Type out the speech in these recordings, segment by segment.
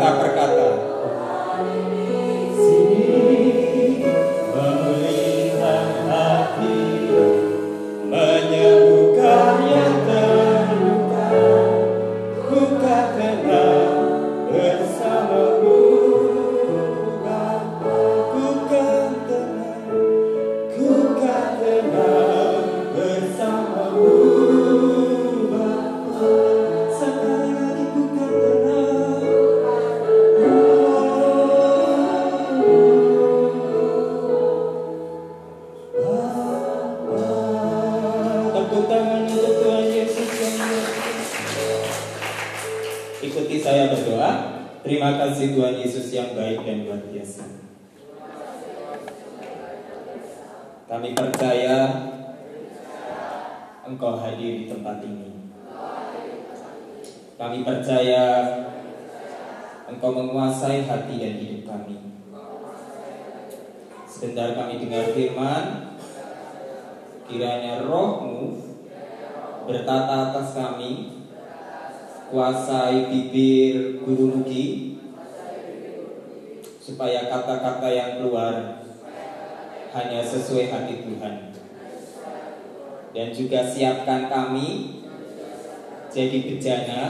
kita berkata, sini memulihkan hati, menyembuhkan yang terluka, ku kan tenang bersamamu, ku kan tenang bersamamu, sekali lagi ku kan tenang. Tepuk tangan untuk Tuhan Yesus yang luar biasa. Ikuti saya berdoa. Terima kasih Tuhan Yesus yang baik dan luar biasa. Kami percaya Engkau hadir di tempat ini. Kami percaya Engkau menguasai hati dan hidup kami. Sebentar kami dengar firman, kiranya Roh-Mu berkata atas kami, kuasai bibir guru Rugi, supaya kata-kata yang keluar hanya sesuai hati Tuhan. Dan juga siapkan kami jadi bejana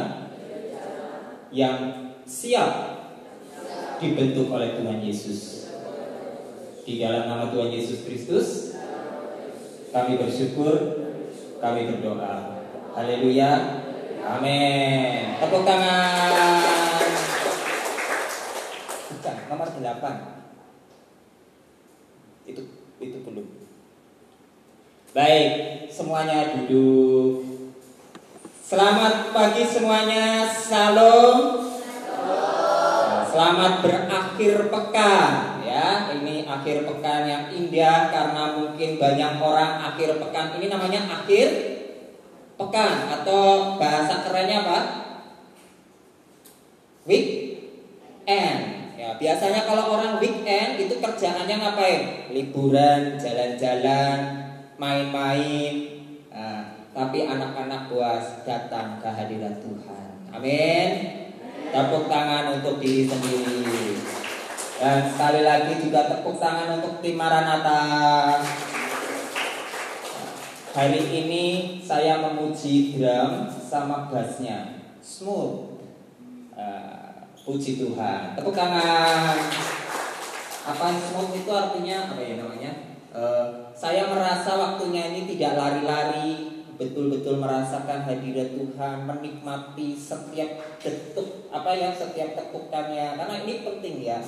yang siap dibentuk oleh Tuhan Yesus. Di dalam nama Tuhan Yesus Kristus kami bersyukur, kami berdoa. Haleluya. Amin. Tepuk tangan. Bukan, nomor 8. Itu belum. Baik, semuanya duduk. Selamat pagi semuanya. Salam. Selamat berakhir pekan ya. Ini akhir pekan yang indah karena mungkin banyak orang akhir pekan ini namanya akhir pekan atau bahasa kerennya apa? Weekend. Ya, biasanya kalau orang weekend itu kerjaannya ngapain? Liburan, jalan-jalan, main-main. Nah, tapi anak-anak puas datang ke hadirat Tuhan. Amin. Tepuk tangan untuk diri sendiri. Dan sekali lagi juga tepuk tangan untuk tim Maranatha. Hari ini saya memuji drum sama bassnya smooth. Puji Tuhan. Tepuk tangan. Apa smooth itu artinya apa ya namanya? Saya merasa waktunya ini tidak lari-lari, betul-betul merasakan hadirat Tuhan, menikmati setiap detuk setiap ketukannya. Karena ini penting ya.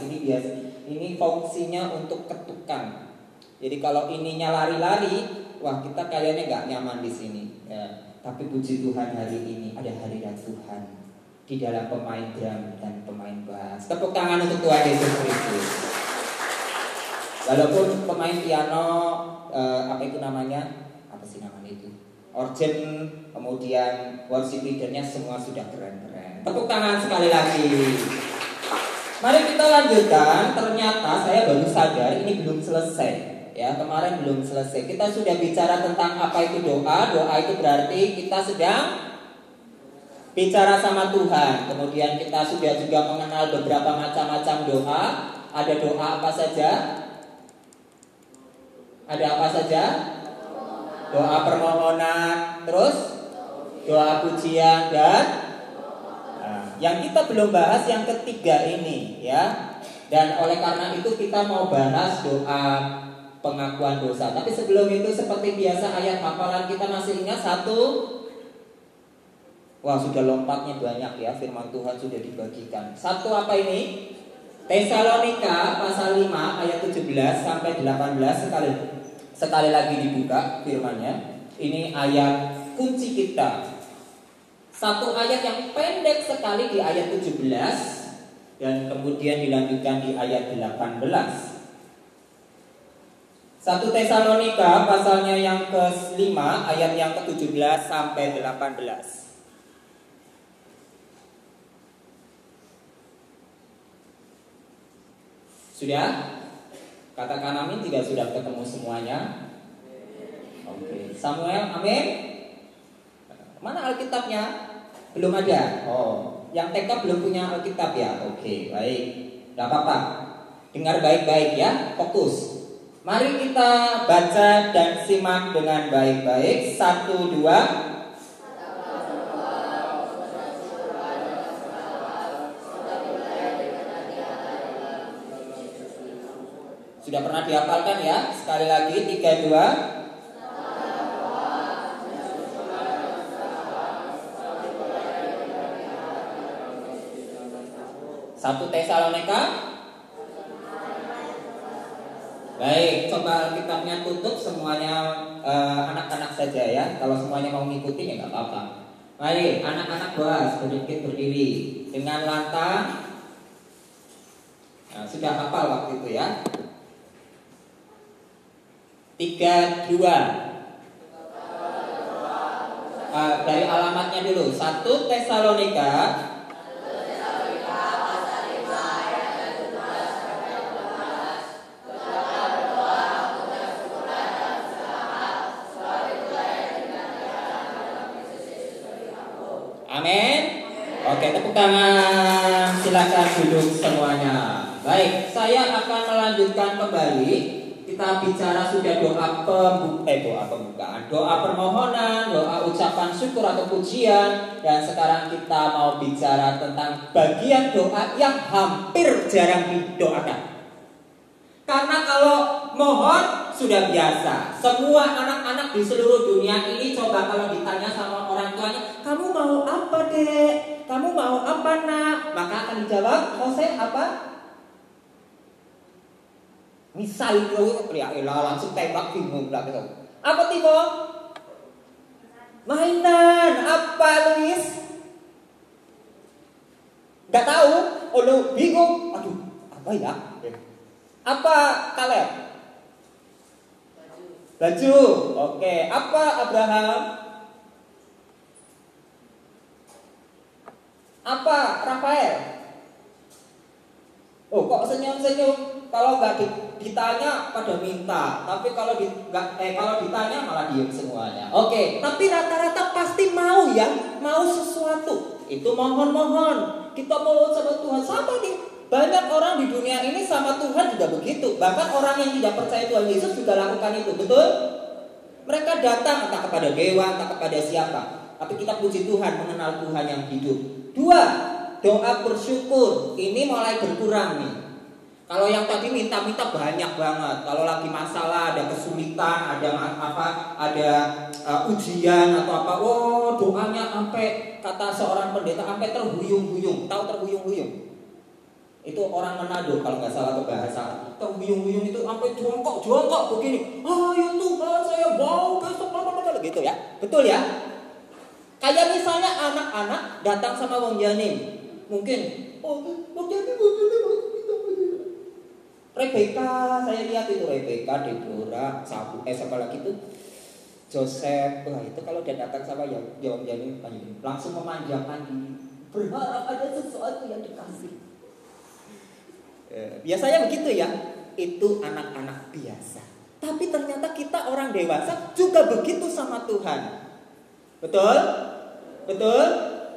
Ini fungsinya untuk ketukan. Jadi kalau ininya lari-lari, wah kita kayaknya nggak nyaman di sini. Ya. Tapi puji Tuhan hari ini ada hadirat Tuhan di dalam pemain drum dan pemain bass. Tepuk tangan untuk Tuhan Yesus Kristus. Walaupun pemain piano organ, kemudian worship leadernya semua sudah keren-keren. Tepuk tangan sekali lagi. Mari kita lanjutkan. Ternyata saya baru sadar ini belum selesai. Ya, kemarin belum selesai. Kita sudah bicara tentang apa itu doa. Doa itu berarti kita sedang bicara sama Tuhan. Kemudian kita sudah juga mengenal beberapa macam-macam doa. Ada doa apa saja? Ada apa saja? Doa permohonan, terus doa pujian dan yang kita belum bahas yang ketiga ini ya. Dan oleh karena itu kita mau bahas doa pengakuan dosa. Tapi sebelum itu seperti biasa ayat hafalan kita masih ingat satu. Wah, sudah lompatnya banyak ya, firman Tuhan sudah dibagikan. Satu apa ini? Tesalonika pasal 5 ayat 17 sampai 18 sekali lagi dibuka firman-Nya. Ini ayat kunci kita. Satu ayat yang pendek sekali di ayat 17 dan kemudian dilanjutkan di ayat 18. 1 Tesalonika pasalnya yang ke-5 ayat yang ke-17 sampai 18. Sudah? Katakan amin jika sudah ketemu semuanya. Oke. Samuel, amin. Mana Alkitabnya? Belum ada. Oh. Yang TK belum punya Alkitab ya? Oke, baik. Gak apa-apa. Dengar baik-baik ya, fokus. Mari kita baca dan simak dengan baik-baik. 1, 2. Sudah pernah dihafalkan ya? Sekali lagi 3, 2. 1 Tesalonika. Baik, coba kitabnya tutup semuanya, anak-anak saja ya. Kalau semuanya mau ngikutin ya nggak apa-apa. Mari anak-anak bahas, sedikit berdiri dengan lantang. Nah, sudah hafal waktu itu ya. 3, 2. Dari alamatnya dulu. 1 Tesalonika. Amin. Oke, tepuk tangan. Silakan duduk semuanya. Baik, saya akan melanjutkan kembali. Kita bicara sudah doa pembukaan, doa permohonan, doa ucapan syukur atau pujian. Dan sekarang kita mau bicara tentang bagian doa yang hampir jarang didoakan. Karena kalau mohon sudah biasa. Semua anak-anak di seluruh dunia ini coba kalau ditanya sama orang tuanya, kamu mau apa dek? Kamu mau apa nak? Maka akan dijawab, mau saya apa? Misal itu ya langsung tembak bingung lah gitu. Apa Timo? Mainan. Apa Luis? Gak tahu. Oh lu bingung. Aduh, apa ya? Apa Kaleb? Baju. Oke. Apa Abraham? Apa Rafael? Oh kok senyum-senyum? Kalau nggak ditanya pada minta, tapi kalau ditanya malah diem semuanya. Oke, tapi rata-rata pasti mau ya, mau sesuatu. Itu mohon-mohon. Kita mau sama Tuhan, sama nih. Banyak orang di dunia ini sama Tuhan juga begitu. Bahkan orang yang tidak percaya Tuhan Yesus juga lakukan itu, betul? Mereka datang entah kepada dewa, entah kepada siapa. Tapi kita puji Tuhan, mengenal Tuhan yang hidup. 2, doa bersyukur. Ini mulai berkurang nih. Kalau yang tadi minta-minta banyak banget. Kalau lagi masalah, ada kesulitan, ada ujian atau apa. Oh, doanya sampai kata seorang pendeta sampai terhuyung-huyung. Tahu terhuyung-huyung? Itu orang Manado kalau nggak salah bahasa. Terhuyung-huyung itu sampai jongkok begini. Ya Tuhan, saya mau besok gitu ya. Betul ya? Kayak misalnya anak-anak datang sama Wong Janim. Mungkin, Wong Janim. Rebecca, saya lihat itu Rebecca, Deborah, siapa lagi itu? Joseph. Wah, itu kalau dia datang sama yang Janim langsung memanjakan diri, berharap ada sesuatu yang dikasih. Biasanya begitu ya. Itu anak-anak biasa. Tapi ternyata kita orang dewasa juga begitu sama Tuhan. Betul? Betul?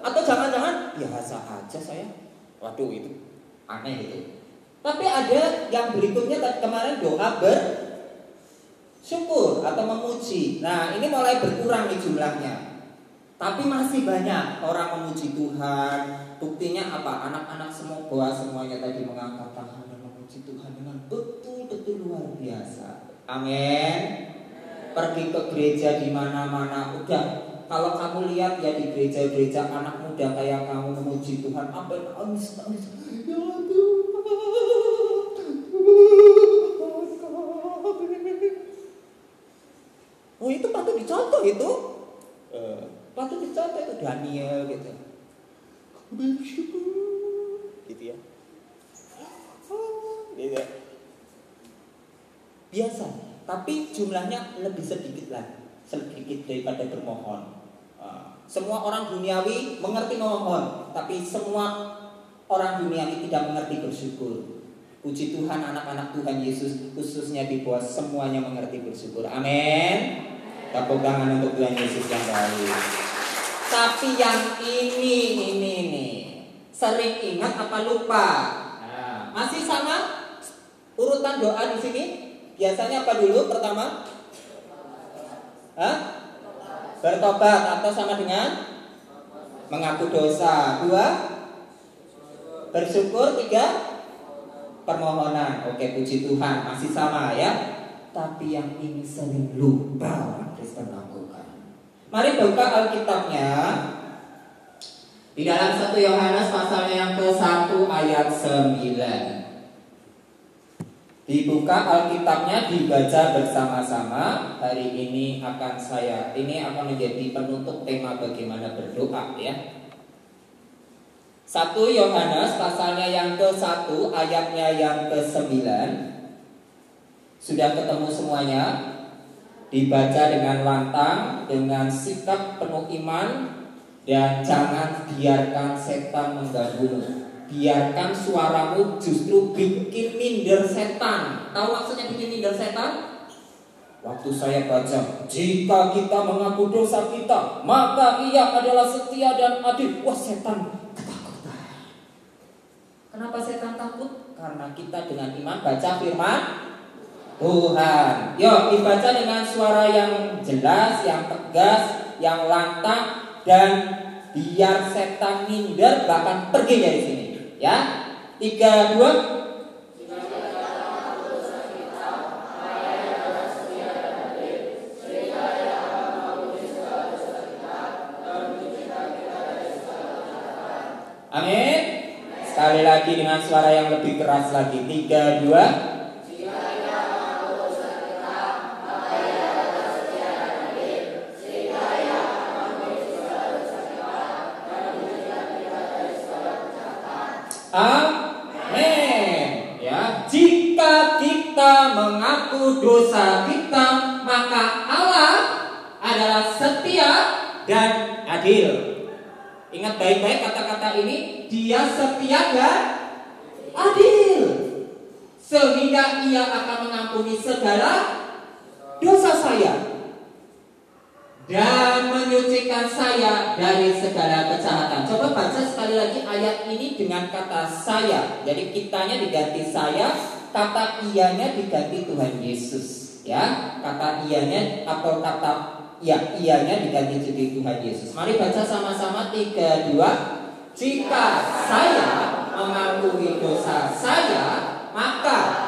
Atau jangan-jangan biasa aja saya. Waduh, itu aneh itu. Tapi ada yang berikutnya kemarin doa bersyukur atau memuji. Nah, ini mulai berkurang nih jumlahnya. Tapi masih banyak orang memuji Tuhan. Buktinya apa? Anak-anak semuanya tadi mengangkat tangan dan memuji Tuhan dengan betul-betul luar biasa. Amin. Pergi ke gereja di mana-mana udah. Kalau kamu lihat ya di gereja-gereja anak muda kayak kamu memuji Tuhan, sampai nangis. Ya Tuhan. Oh itu patut dicontoh itu. Patut dicontoh itu Daniel gitu. Bersyukur gitu ya. Gitu. Biasa, tapi jumlahnya lebih sedikit daripada bermohon. Semua orang duniawi mengerti mohon, tapi semua orang duniawi tidak mengerti bersyukur. Puji Tuhan, anak-anak Tuhan Yesus khususnya di bawah semuanya mengerti bersyukur. Amin. Tepuk tangan untuk Tuhan Yesus yang baik. Tapi yang ini nih, Sering ingat apa lupa? Nah, masih sama urutan doa di sini? Biasanya apa dulu pertama? Hah? Bertobat atau sama dengan mengaku dosa. 2, bersyukur. 3, permohonan. Oke, puji Tuhan, masih sama ya. Tapi yang ini sering lupa orang Kristen lakukan. Mari buka Alkitabnya di dalam 1 Yohanes pasalnya yang ke-1 ayat 9. Dibuka Alkitabnya, dibaca bersama-sama. Hari ini akan menjadi penutup tema bagaimana berdoa ya. 1 Yohanes pasalnya yang ke-1 ayatnya yang ke-9. Sudah ketemu semuanya? Dibaca dengan lantang, dengan sikap penuh iman, dan jangan biarkan setan mengganggumu. Biarkan suaramu justru bikin minder setan. Tahu maksudnya bikin minder setan? Waktu saya baca, jika kita mengaku dosa kita, maka Ia adalah setia dan adil. Wah, setan ketakutan. Kenapa setan takut? Karena kita dengan iman baca firman Tuhan. Yuk, dibaca dengan suara yang jelas, yang tegas, yang lantang, dan biar setan minder bahkan pergi dari sini. Ya, 3, 2. Amin. Sekali lagi dengan suara yang lebih keras lagi. 3, 2. Amin. Ya, jika kita mengaku dosa kita, maka Allah adalah setia dan adil. Ingat baik-baik kata-kata ini, Dia setia dan adil, sehingga Ia akan mengampuni segala dosa saya dan menyucikan saya dari segala kejahatan. Coba baca sekali lagi ayat ini dengan kata saya. Jadi kitanya diganti saya, kata ianya diganti Tuhan Yesus. Ya, kata ianya atau kata ianya diganti jadi Tuhan Yesus. Mari baca sama-sama 3, 2. Jika saya mengampuni dosa saya, maka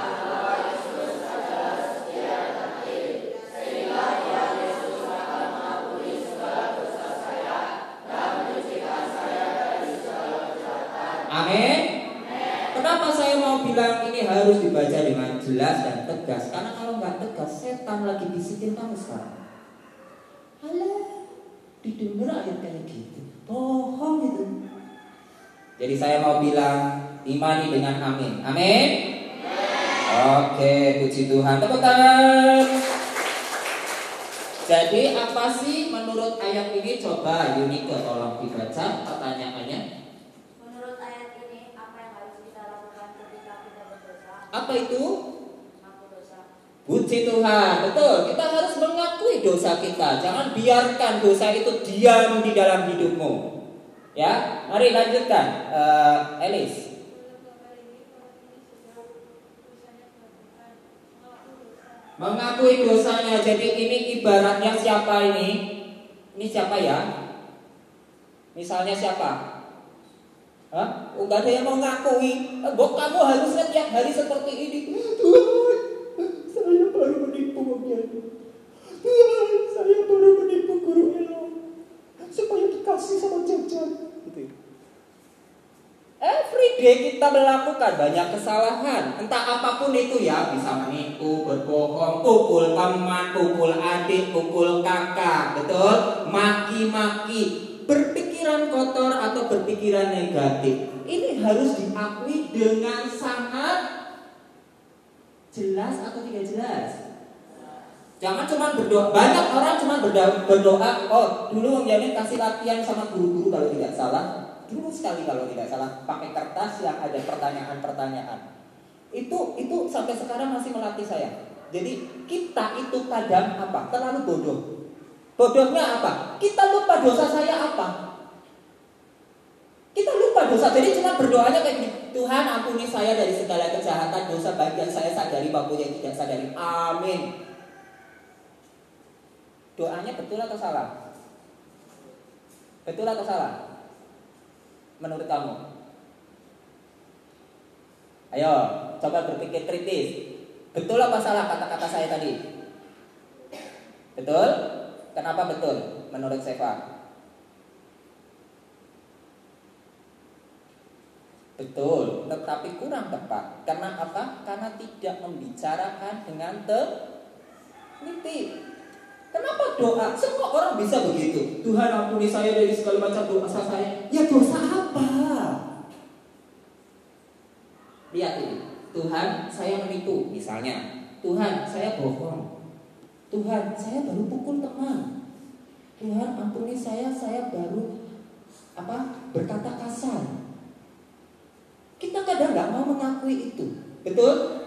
amin. Kenapa saya mau bilang ini harus dibaca dengan jelas dan tegas? Karena kalau nggak tegas, setan lagi bisikin kamu sekarang. Halah, didengar ayat kayak gitu, bohong gitu. Jadi saya mau bilang, imani dengan amin. Amin. Oke, puji Tuhan. Tepuk tangan. Jadi apa sih menurut ayat ini? Coba Yunike tolong dibaca pertanyaannya. Apa itu? Puji Tuhan, betul. Kita harus mengakui dosa kita. Jangan biarkan dosa itu diam di dalam hidupmu. Ya, mari lanjutkan, Elis. Mengakui dosanya. Jadi ini ibaratnya siapa ini? Ini siapa ya? Misalnya siapa? Hah? Enggak ada yang mau ngakui. Kamu harusnya tiap hari seperti ini. Tuhan, saya baru menipu Tuhan, saya baru menipu guru Elo supaya dikasih sama jajan. Gitu. Every day kita melakukan banyak kesalahan. Entah apapun itu ya. Bisa menipu, berbohong, pukul teman, pukul adik, pukul kakak. Betul? Maki-maki, berpikiran kotor atau berpikiran negatif. Ini harus diakui dengan sangat jelas atau tidak jelas. Jangan cuma berdoa. Banyak orang cuma berdoa. Oh, dulu Om Jamin kasih latihan sama guru-guru kalau tidak salah. Dulu sekali kalau tidak salah, pakai kertas yang ada pertanyaan-pertanyaan. Itu sampai sekarang masih melatih saya. Jadi kita itu kadang apa? Terlalu bodoh. Bodohnya apa? Kita lupa dosa saya apa. Kita lupa dosa. Jadi cuma berdoanya kayak gini, Tuhan ampuni saya dari segala kejahatan, dosa bagian saya sadari maupun yang tidak sadari. Amin. Doanya betul atau salah? Betul atau salah? Menurut kamu? Ayo, coba berpikir kritis. Betul apa salah kata-kata saya tadi? Betul? Kenapa betul menurut Seva? Betul, tetapi kurang tepat. Karena apa? Karena tidak membicarakan dengan teliti. Kenapa doa? Semua orang bisa begitu. Tuhan ampuni saya dari segala macam dosa saya. Ya dosa apa? Lihat ini. Tuhan saya menipu misalnya. Tuhan saya bohong. Tuhan saya baru pukul teman. Tuhan ampuni saya baru berkata kasar. Kita kadang nggak mau mengakui itu, betul?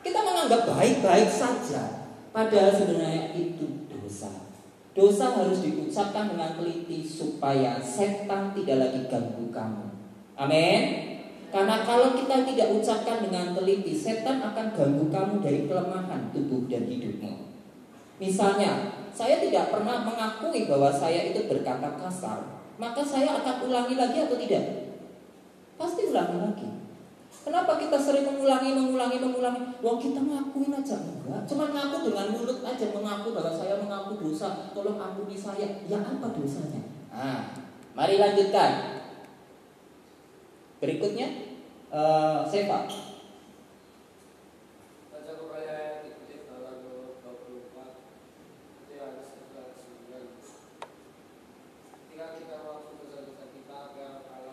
Kita menganggap baik-baik saja, padahal sebenarnya itu dosa. Dosa harus diucapkan dengan teliti supaya setan tidak lagi ganggu kamu. Amin. Karena kalau kita tidak ucapkan dengan teliti, setan akan ganggu kamu dari kelemahan tubuh dan hidupmu. Misalnya, saya tidak pernah mengakui bahwa saya itu berkata kasar, maka saya akan ulangi lagi atau tidak? Pasti ulangi lagi. Kenapa kita sering mengulangi? Wah, kita ngakuin aja enggak? Cuma ngaku dengan mulut aja, mengaku bahwa saya mengaku dosa, tolong ampuni saya. Ya apa dosanya? Mari lanjutkan. Berikutnya, Seva.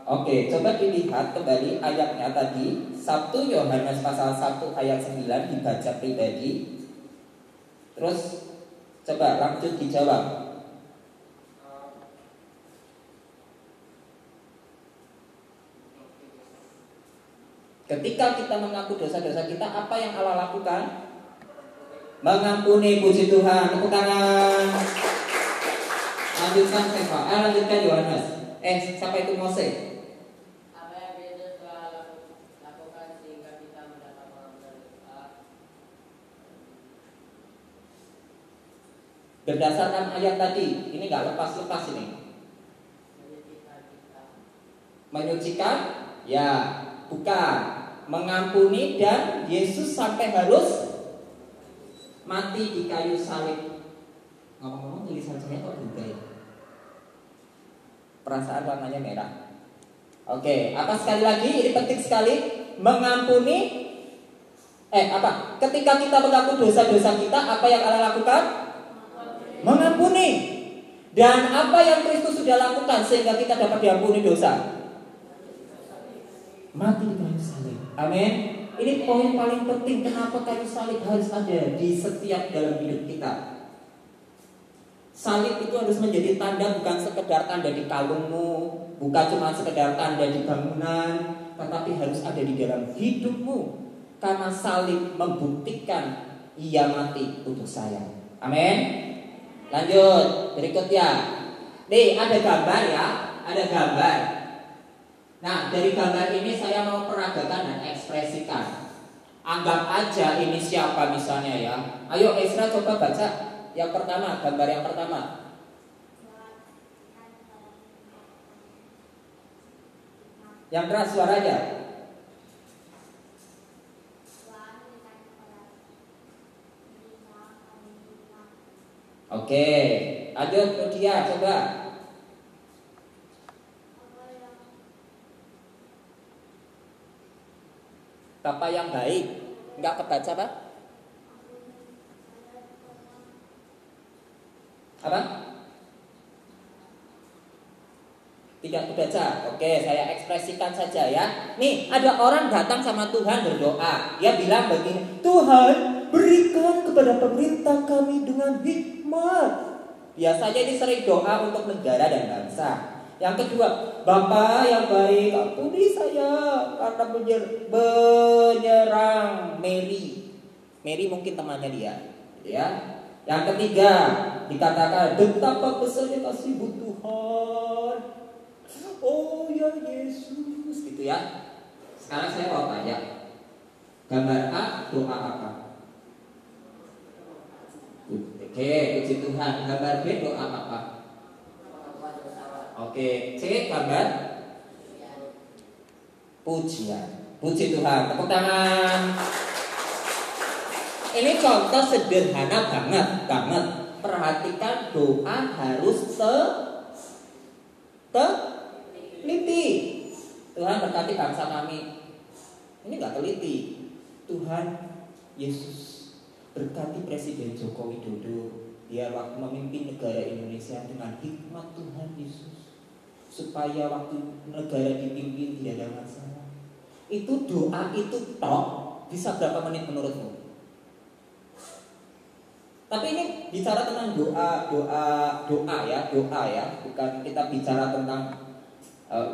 Oke, coba dilihat kembali ayatnya tadi 1 Yohanes pasal 1 ayat 9 dibaca pribadi. Terus coba lanjut dijawab. Ketika kita mengaku dosa-dosa kita, apa yang Allah lakukan? Mengampuni, puji Tuhan. Tepuk tangan. Lanjutkan Seva. Lanjutkan Yohanes. Sampai itu Mose. Berdasarkan ayat tadi, ini nggak lepas-lepas ini. Menyucikan? Ya, bukan. Mengampuni dan Yesus sampai harus mati di kayu salib. Ngomong-ngomong tulisan saya kok berubah ya? Perasaan warnanya merah. Oke, apa sekali lagi? Ini penting sekali. Mengampuni. Ketika kita mengaku dosa-dosa kita, apa yang Allah lakukan? Mengampuni. Dan apa yang Kristus sudah lakukan sehingga kita dapat diampuni dosa? Mati di kayu salib. Amin. Ini poin paling penting. Kenapa kayu salib harus ada di setiap dalam hidup kita? Salib itu harus menjadi tanda, bukan sekedar tanda di kalungmu, bukan cuma sekedar tanda di bangunan, tetapi harus ada di dalam hidupmu. Karena salib membuktikan Ia mati untuk saya. Amin. Lanjut, berikutnya. Nih, ada gambar ya, ada gambar. Nah, dari gambar ini saya mau peragakan dan ekspresikan. Anggap aja ini siapa misalnya ya. Ayo Ezra coba baca yang pertama, gambar yang pertama. Yang keras suaranya. Oke, lanjut Rodia coba. Bapak yang baik. Enggak kebaca Pak? Apa? Tidak kebaca. Oke, saya ekspresikan saja ya. Nih, ada orang datang sama Tuhan berdoa. Dia bilang begini, Tuhan, berikan kepada pemerintah kami dengan hikmat. Biasanya ini sering doa untuk negara dan bangsa. Yang kedua, Bapa yang baik, ampuni saya karena menyerang Mary. Mary mungkin temannya dia, ya. Yang ketiga, dikatakan betapa besarnya kasih-Mu Tuhan. Oh ya Yesus, gitu ya. Sekarang saya mau tanya, gambar A doa apa? Oke, puji Tuhan. Gambar B doa apa? Oke, C gambar pujian. Puji Tuhan. Tepuk tangan. Ini contoh sederhana banget. Perhatikan doa harus teliti. Tuhan berkati bangsa kami. Ini nggak teliti. Tuhan Yesus berkati Presiden Joko Widodo biar waktu memimpin negara Indonesia dengan hikmat Tuhan Yesus, supaya waktu negara dipimpin tidak ada masalah. Itu doa itu tok bisa berapa menit menurutmu? Tapi ini bicara tentang doa ya, bukan kita bicara tentang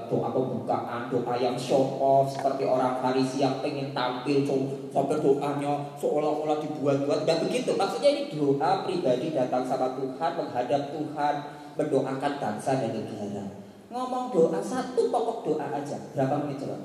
doa pembukaan, doa yang show off seperti orang Farisi yang pengen tampil sampai doanya seolah-olah dibuat-buat. Dan begitu, maksudnya ini doa pribadi datang sama Tuhan, menghadap Tuhan, mendoakan bangsa dan negara. Ngomong doa, satu pokok doa aja, berapa menit coba?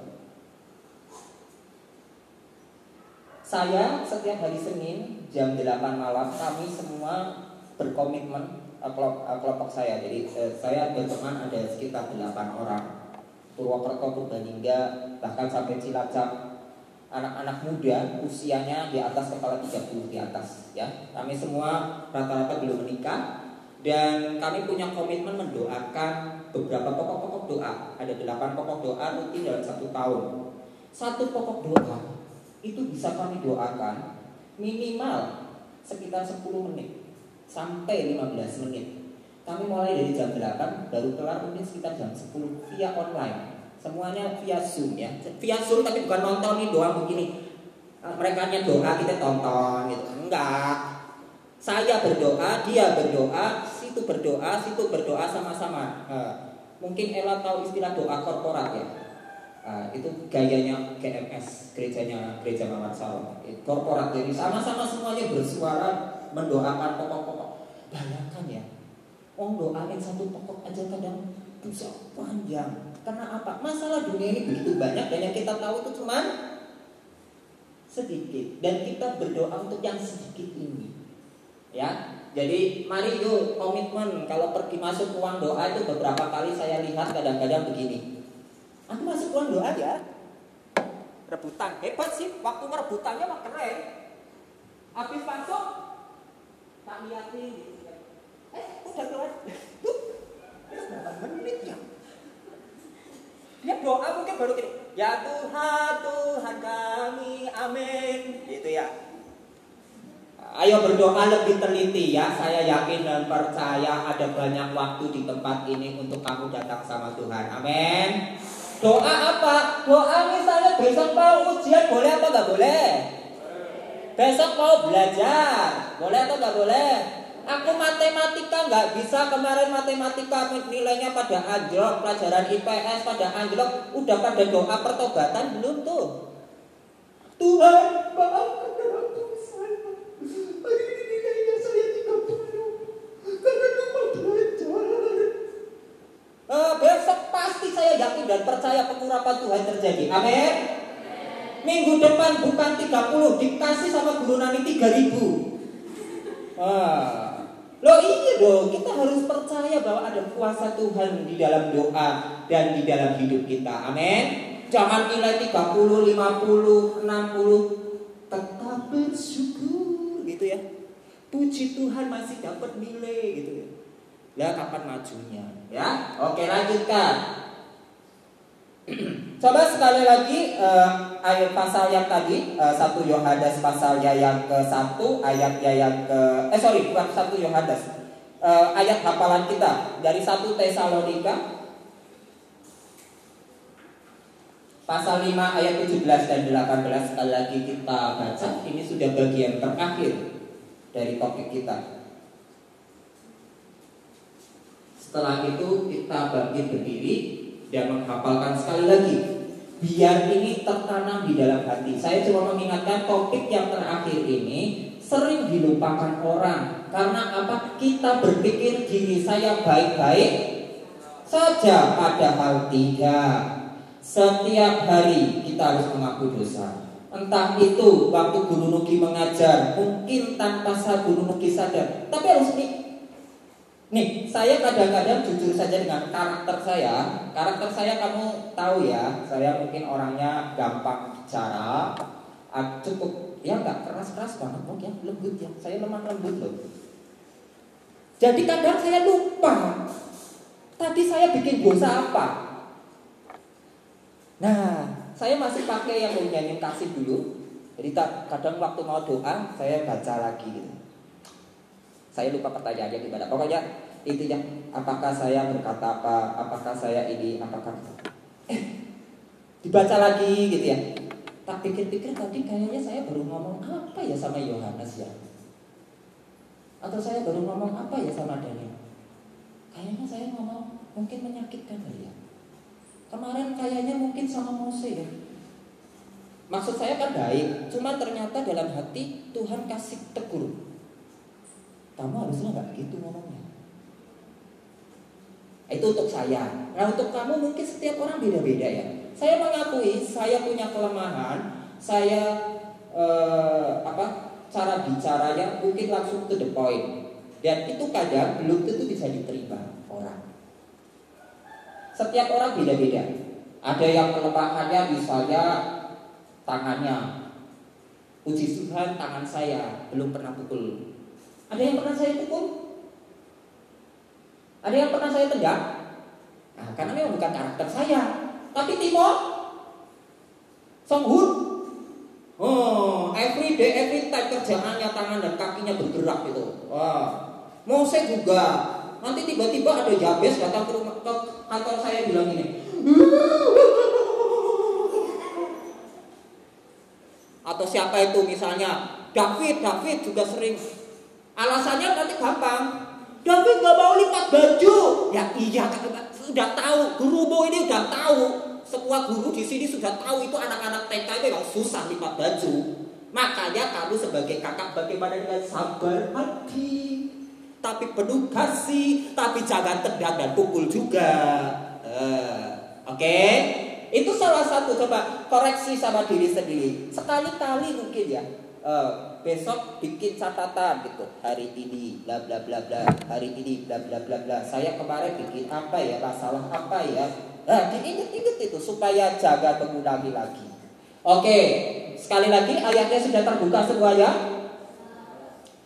Saya setiap hari Senin jam 8 malam kami semua berkomitmen, kelompok saya. Jadi saya berteman ada sekitar 8 orang. Purwokerto, Purbalingga, bahkan sampai Cilacap. Anak-anak muda usianya di atas kepala 30 di atas ya. Kami semua rata-rata belum menikah dan kami punya komitmen mendoakan beberapa pokok-pokok doa. Ada 8 pokok doa rutin dalam 1 tahun. Satu pokok doa itu bisa kami doakan minimal sekitar 10 menit sampai 15 menit. Kami mulai dari jam 8 baru kelar mungkin sekitar jam 10 via online. Semuanya via Zoom ya. Via Zoom tapi bukan nontonin doang begini. Mereka nya doa kita tonton gitu. Enggak. Saya berdoa, dia berdoa, situ berdoa sama-sama. Mungkin Ella tahu istilah doa korporat ya. Itu gayanya GMS, Gereja Mawar Saron. Korporat, jadi sama-sama semuanya bersuara mendoakan pokok-pokok. Bayangkan ya, doain satu pokok aja kadang bisa panjang. Karena apa? Masalah dunia ini begitu banyak dan yang kita tahu itu cuma sedikit. Dan kita berdoa untuk yang sedikit ini. Ya, jadi mari yuk komitmen. Kalau pergi masuk ruang doa itu beberapa kali saya lihat kadang-kadang begini. Aku masuk ruang doa ya, rebutan, hebat sih. Waktu merebutannya mah keren. Habis masuk tak liatin gitu. Udah keluar. Berapa menit ya? Dia doa mungkin baru gini. Ya Tuhan kami, amin. Gitu ya. Ayo berdoa lebih teliti ya. Saya yakin dan percaya ada banyak waktu di tempat ini untuk kamu datang sama Tuhan. Amin. Doa apa? Doa misalnya besok mau ujian boleh atau gak boleh? Besok mau belajar boleh atau gak boleh? Aku matematika gak bisa, kemarin matematika nilainya pada anjlok, pelajaran IPS pada anjlok. Udah pada doa pertobatan belum tuh? Tuhan maafkan doaku saya. Hari ini nilainya saya 30 karena lupa belajar. Besok pasti saya yakin dan percaya pengurapan Tuhan terjadi. Amin. Minggu depan bukan 30, dikasih sama guru Nani 3000. Loh iya dong, kita harus percaya bahwa ada kuasa Tuhan di dalam doa dan di dalam hidup kita. Amin. Jangan nilai 30, 50, 60, tetap bersyukur gitu ya. Puji Tuhan masih dapat nilai gitu ya. Lah kapan majunya? Ya, oke lanjutkan. Coba sekali lagi ayat pasal yang tadi 1 Yohanes pasalnya yang ke-1 ayatnya yang bukan 1 Yohanes ayat hafalan kita dari 1 Tesalonika pasal 5 ayat 17 dan 18. Sekali lagi kita baca. Ini sudah bagian terakhir dari topik kita. Setelah itu kita bangkit berdiri dan menghafalkan sekali lagi, biar ini tertanam di dalam hati. Saya cuma mengingatkan topik yang terakhir ini sering dilupakan orang. Karena apa? Kita berpikir diri saya baik-baik saja, padahal tidak. Setiap hari kita harus mengaku dosa. Entah itu waktu Guru Nugi mengajar, mungkin tanpa Guru Nugi sadar, tapi harus nih, saya kadang-kadang jujur saja dengan karakter saya. Karakter saya kamu tahu ya, saya mungkin orangnya gampang bicara, cukup ya nggak keras-keras banget, ya lembut ya. Saya lemah lembut loh. Jadi kadang saya lupa tadi saya bikin dosa apa. Nah, saya masih pakai yang nyanyiin kasih dulu. Jadi kadang waktu mau doa saya baca lagi gitu. Saya lupa pertanyaannya gimana. Pokoknya intinya, apakah saya berkata apa, apakah saya ini, apakah dibaca lagi gitu ya. Tak pikir-pikir tadi kayaknya saya baru ngomong apa ya sama Yohanes ya, atau saya baru ngomong apa ya sama Daniel. Kayaknya saya ngomong mungkin menyakitkan kali ya. Kemarin kayaknya mungkin sama Mose ya. Maksud saya kan baik, cuma ternyata dalam hati Tuhan kasih tegur. Kamu harusnya nggak gitu ngomongnya. Itu untuk saya. Nah, untuk kamu mungkin setiap orang beda-beda ya. Saya mengakui saya punya kelemahan. Saya cara bicaranya mungkin langsung to the point. Dan itu kadang belum tentu bisa diterima orang. Setiap orang beda-beda. Ada yang kelemahannya misalnya tangannya. Puji Tuhan tangan saya belum pernah pukul. Ada yang pernah saya pukul? Ada yang pernah saya tendang? Nah, karena memang bukan karakter saya. Tapi Timo, Song Hun, every day, every time kerjaannya tangan dan kakinya bergerak gitu. Wah, Mose juga. Nanti tiba-tiba ada Yabes datang ke kantor saya bilang gini. Atau siapa itu misalnya David juga sering. Alasannya nanti gampang. David gak mau lipat baju. Ya iya, sudah tahu. Guru Bo ini udah tahu. Semua guru di sini sudah tahu itu anak-anak TK itu yang susah lipat baju. Makanya kamu sebagai kakak bagaimana dengan sabar hati, tapi penuh kasih, tapi jangan tendang dan pukul juga. Oke? Itu salah satu, coba koreksi sama diri sendiri. Sekali-kali mungkin ya. Besok bikin catatan gitu. Hari ini bla bla bla bla, hari ini bla bla bla bla. Saya kemarin bikin apa ya, masalah apa ya. Nah, diinget-inget itu supaya jangan mengulangi lagi. Oke, sekali lagi ayatnya sudah terbuka semuanya.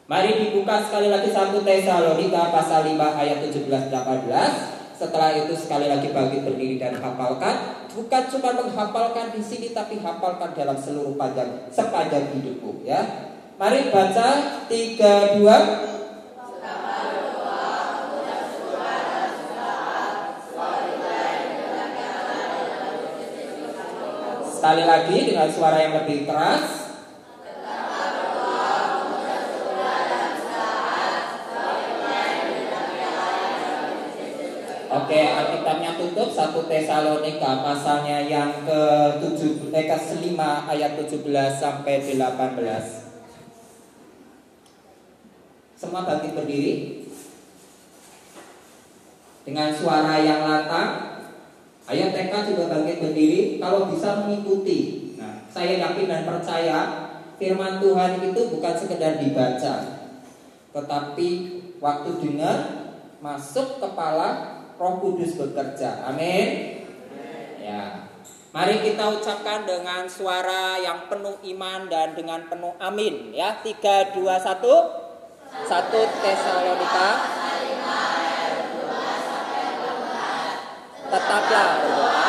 Mari dibuka sekali lagi 1 Tesalonika pasal 5 ayat 17-18. Setelah itu sekali lagi bangkit berdiri dan hafalkan. Bukan cuma menghafalkan di sini, tapi hafalkan dalam seluruh sepanjang hidupmu ya. Mari baca 3, 2. Sekali lagi dengan suara yang lebih keras. Oke, Alkitabnya tutup 1 Tesalonika pasalnya yang ke-5 ayat 17 sampai 18. Semua bangkit berdiri dengan suara yang lantang. Ayat TK juga bangkit berdiri. Kalau bisa mengikuti. Nah, saya yakin dan percaya firman Tuhan itu bukan sekedar dibaca, tetapi waktu dengar masuk kepala, Roh Kudus bekerja. Amin. Ya. Mari kita ucapkan dengan suara yang penuh iman dan dengan penuh amin ya. 3, 2, 1. 1 Tesalonika. Tetaplah berdoa.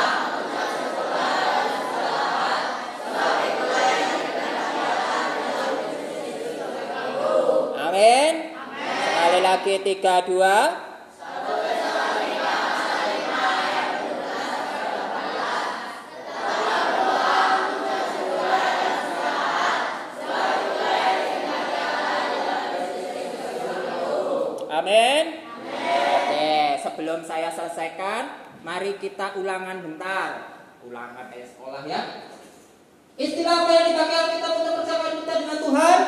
Amin. Sekali lagi 3, 2. Amin. Oke, sebelum saya selesaikan, mari kita ulangan bentar. Ulangan kayak sekolah ya. Istilah apa yang dipakai Alkitab untuk percakapan kita dengan Tuhan?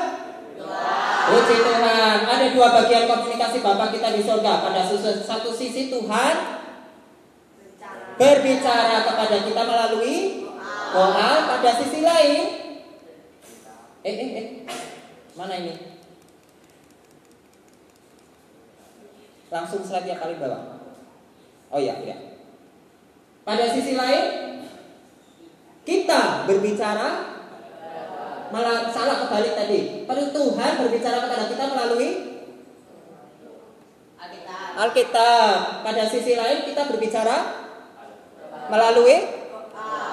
Puji Tuhan. Ada 2 bagian komunikasi Bapa kita di surga. Pada satu sisi Tuhan berbicara kepada kita melalui doa. Pada sisi lain, mana ini? Langsung slide yang kali bawah. Oh ya. Pada sisi lain, kita berbicara salah kebalik tadi. Padahal Tuhan berbicara kepada kita melalui Alkitab. Pada sisi lain kita berbicara melalui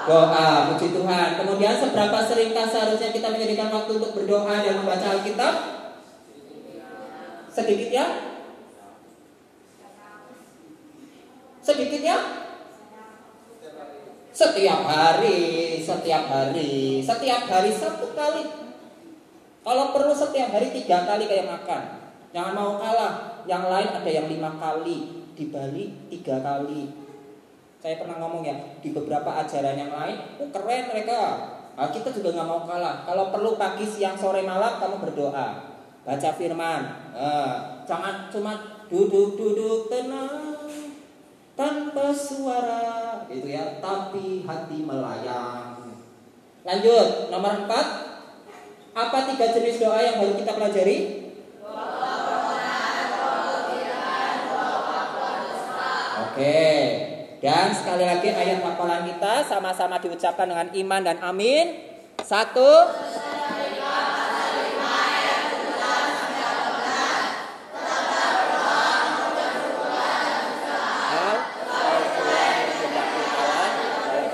doa. Puji Tuhan. Kemudian seberapa seringkah seharusnya kita menjadikan waktu untuk berdoa dan membaca Alkitab? Sedikit ya? Sedikit ya? Setiap hari 1 kali. Kalau perlu setiap hari 3 kali kayak makan. Jangan mau kalah. Yang lain ada yang 5 kali, di Bali 3 kali. Saya pernah ngomong ya, di beberapa ajaran yang lain, keren mereka. Nah, kita juga nggak mau kalah. Kalau perlu pagi, siang, sore, malam kamu berdoa, baca firman. Jangan cuma duduk tenang tanpa suara, gitu ya. Tapi hati melayang. Lanjut, nomor 4. Apa 3 jenis doa yang baru kita pelajari? Oke. Dan sekali lagi ayat hafalan kita sama-sama diucapkan dengan iman dan amin. 1.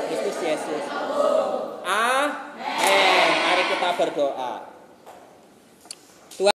Kristus Yesus. Amin. Mari kita berdoa.